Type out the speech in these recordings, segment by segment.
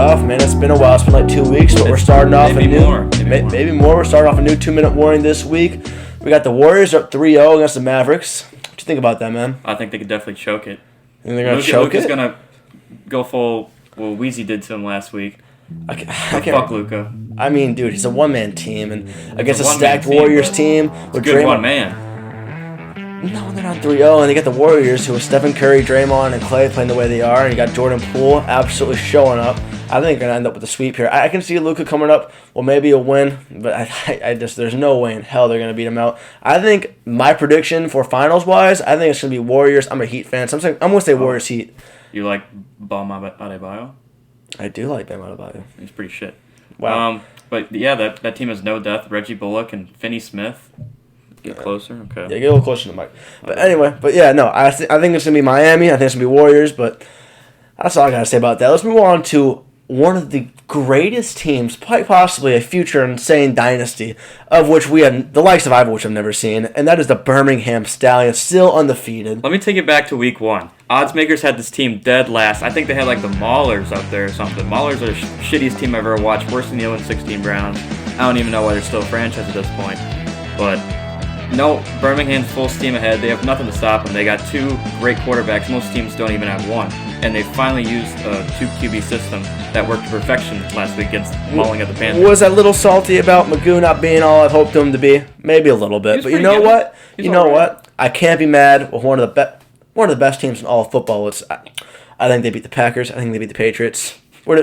off, man. It's been a while. It's been like 2 weeks, but we're starting off maybe more. We're starting off a new 2-minute warning this week. We got the Warriors up 3-0 against the Mavericks. What do you think about that, man? I think they could definitely choke it. You think they're going to choke it? Luka's going to go full, well, Weezy did to him last week. I can't. Fuck Luka. I mean, dude, he's a one-man team, and against a stacked Warriors team. It's a good one man. No, they're not 3-0, and they got the Warriors, who are Stephen Curry, Draymond, and Clay playing the way they are, and you got Jordan Poole absolutely showing up. I think they're going to end up with a sweep here. I can see Luka coming up, well, maybe a win, but I just there's no way in hell they're going to beat him out. I think my prediction for finals-wise, I think it's going to be Warriors. I'm a Heat fan, so I'm going to say Warriors Heat. You like Bam Adebayo? I do like Bam Adebayo. He's pretty shit. Wow. But yeah, that team has no depth. Reggie Bullock and Finney Smith. Get closer? Okay. Yeah, get a little closer to the mic. But anyway, I think it's going to be Miami. I think it's going to be Warriors, but that's all I got to say about that. Let's move on to one of the greatest teams, quite possibly a future insane dynasty, of which we have the likes of which I've never seen, and that is the Birmingham Stallions, still undefeated. Let me take it back to week 1. Odds makers had this team dead last. I think they had like the Maulers up there or something. Maulers are the shittiest team I've ever watched, worse than the 0-16 Browns. I don't even know why they're still a franchise at this point. But no, Birmingham's full steam ahead. They have nothing to stop them. They got 2 great quarterbacks. Most teams don't even have one. And they finally used a 2 QB system that worked to perfection last week against mauling at the Panthers. Was I a little salty about Magoo not being all I'd hoped him to be? Maybe a little bit. But you know what? What? I can't be mad with one of the best teams in all of football. I think they beat the Packers. I think they beat the Patriots. We're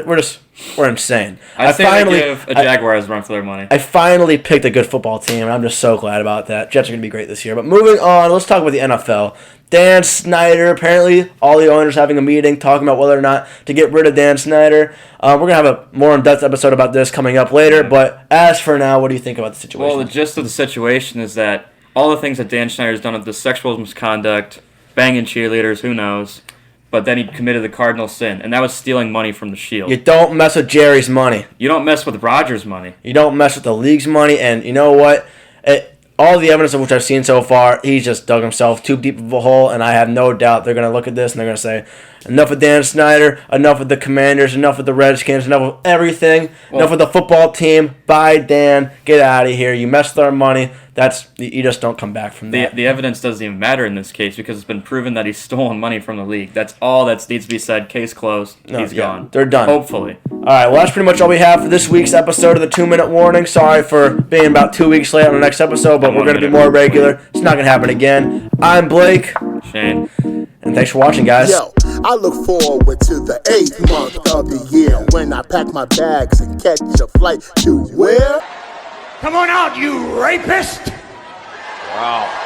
insane. I finally give a Jaguars run for their money. I finally picked a good football team, and I'm just so glad about that. Jets are going to be great this year. But moving on, let's talk about the NFL. Dan Snyder, apparently all the owners having a meeting talking about whether or not to get rid of Dan Snyder. We're going to have a more in-depth episode about this coming up later, but as for now, what do you think about the situation? Well, the gist of the situation is that all the things that Dan Snyder's done with the sexual misconduct, banging cheerleaders, who knows, but then he committed the cardinal sin, and that was stealing money from the Shield. You don't mess with Jerry's money. You don't mess with Rodgers' money. You don't mess with the league's money, and you know what? All the evidence of which I've seen so far, he's just dug himself too deep of a hole, and I have no doubt they're going to look at this and they're going to say, enough with Dan Snyder, enough with the Commanders, enough with the Redskins, enough with everything, enough with the football team. Bye, Dan. Get out of here. You messed with our money. You just don't come back from that. The evidence doesn't even matter in this case because it's been proven that he's stolen money from the league. That's all that needs to be said. Case closed. He's gone. They're done. Hopefully. All right, well, that's pretty much all we have for this week's episode of the 2-Minute Warning. Sorry for being about 2 weeks late on the next episode, but we're going to be more regular. It's not going to happen again. I'm Blake. Shane. And thanks for watching, guys. Yo, I look forward to the 8th month of the year when I pack my bags and catch a flight to where? Come on out, you rapist! Wow.